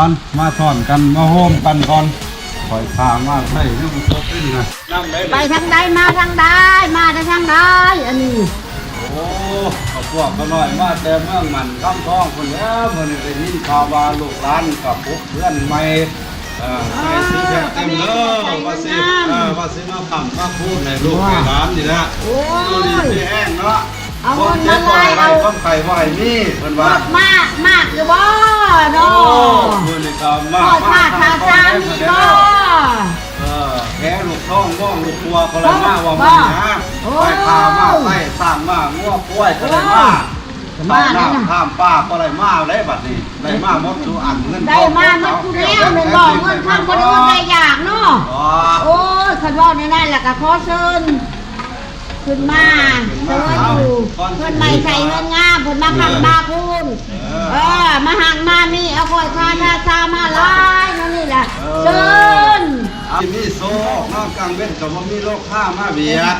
านมาสอนกันมาโฮมกันก่อนคอยทางมาใช่เรื่องมันตัวขึ้นนะไปทางใดมาทางใดมาทางใดอันนี้โอ้ก็พวกก็น้อยมาแต่เมืองมันข้ามท้องคนแล้วมันได้ยินข่าวว่าลูกหลานกับพวกเพื่อนใหม่ใส่สีแดงเต็มเลยว่าสิมาทำมาพูดในลูกในร้านนี่นะดูดีที่แห้งเนาะเอาเงินมาไล่เอาต้นไข่ไหวนี่เพิ่นว่ามากหรือบ่เนาะเพิ่นนี่ก็มากทาซามีบ่แค่ลูกท้องว่องลูกตัวคนละมาว่ามันนะไปพามาใส่สร้างมางัวกล้วยก็ได้มาข้ามป้าก็ได้มาได้บัดนี้ได้มาหมดทุกอันเงินได้มาหมดทุกแล้วเลยบอกเงินทำคนอื่นได้อยากเนาะโอ้ยคันว่าในนั้นแหละก็ขอเชิญขึ้นมาเดินอยู่เพื่อนไม่ใส่เงินงามเพื่อนมาขังบาคุณมาหักมามีเอาคอยคาทาซามาไล่นั่นนี่แหละเชิญมีโซ่นอกกลางเว้นกับว่ามีโลกข้ามาเบียด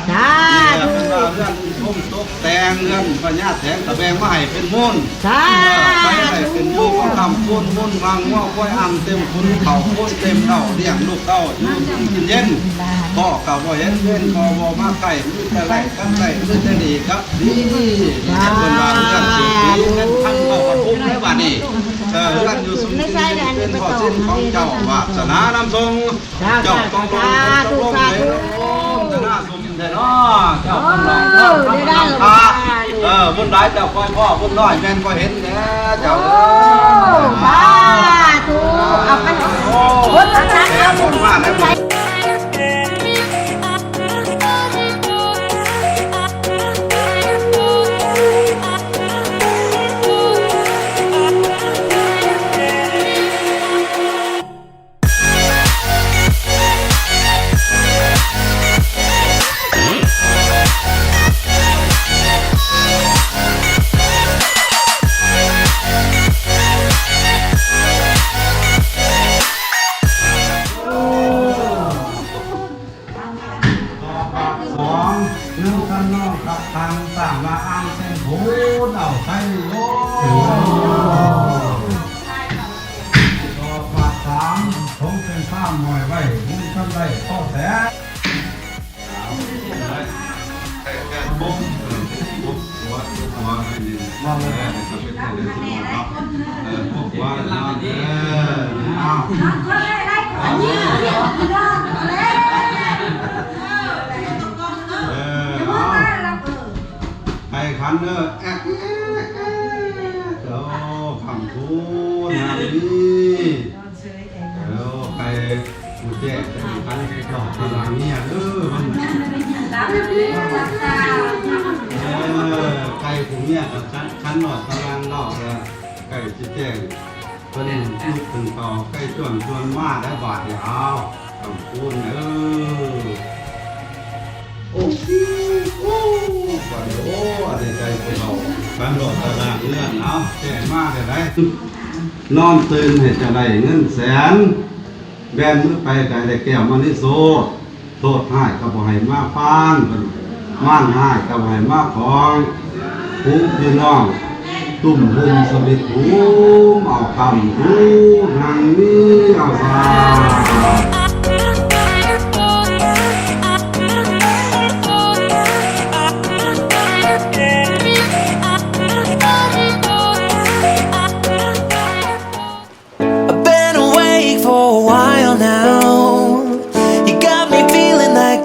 เป็นว่าเรื่องทุ่มตกแต่งเรื่องปัญญาแสงตะแบงมาให้เป็นมุ่นไปให้เป็นยูก็ทำพุ่นมุ่นวางว่าค่อยอันเต็มคุณเขาพุ่นเต็มเต่าเลี้ยงลูกเต่าอยู่กินเย็นพ่อกับว่าเห็นเว้นพอว่ามาไก่มือแต่ไรกันไก่มือแต่ดีครับดีจะเป็นว่าเรื่องสิ่งนี้นั้นทำต่อกับพุ่งแล้วบ้านี้ท่านอยู่สุนทรเป็นพ่อเส้นของเจ้าวาสนานำทรงเจ้าต้องลงเลยจะน่าสมแต่เนาะเจ้าต้องลงทำบุญร้ายเจ้าคอยพ่อบุญน้อยแม่นก็เห็นแน่เจ้าบ้าถูกเอาไปบุญรักเอาบุญมาแล้วทางสร้างมาอ้างเป็นโหดเอาใช่โอ้ต่อปากสามคงเป็นข้ามหน่อยไว้มุ่งทำได้ข้อแสบุ้มหัวให้ดีว่าเลยจะเป็นอะไรสุดยอดพวกว่าเอาอันนี้ไอ้ขันเนอแอ๊กเจ้าขังทูนาลีเจ้าไก่ผู้แจ้งขันดอกพลังเนี่ยมันไก่ผู้เนี่ยขันหนอดพลังนอกแล้วไก่จีแจ้งเป็นลูกถึงต่อไก่จวนมาได้บาทเดียวเอาขังทูนโอ้วันโอ้อะไรใจพวกเราการหลอกตลาดเลื่อนเอาแก่มากเลยได้นอนตื่นให้จะได้เงินแสนแบนมือไปไก่ได้แก้วมานิโซโทษให้กับบ่ให้มาฟานม่านให้กับบ่ให้มาของหูพี่น้องตุ่มหุ่มสมิทหูเอาคำหูทางนี้เอาซา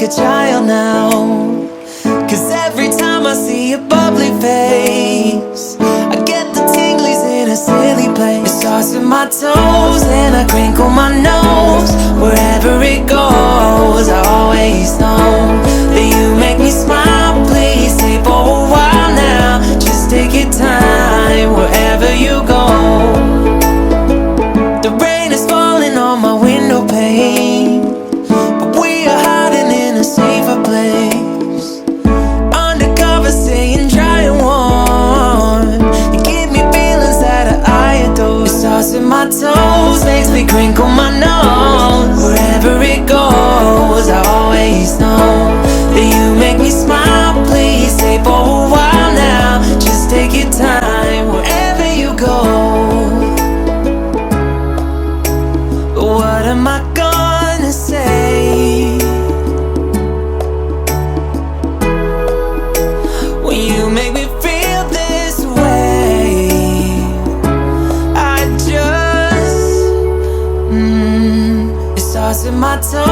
a child now, 'cause every time I see your bubbly face I get the tinglies in a silly place. It starts with my toes and I crinkle my nose. Wherever it goes I always know that you make me smile. Please stay for a while now, just take your time wherever you go. The rain is falling on my window pane, safer place, undercover saying dry and warm. You give me feelings that I adore. It starts with my toes, makes me crinkle my nose. Wherever it goes I always know that you make me smile. Please stay for a while now, just take your time wherever you go. toes.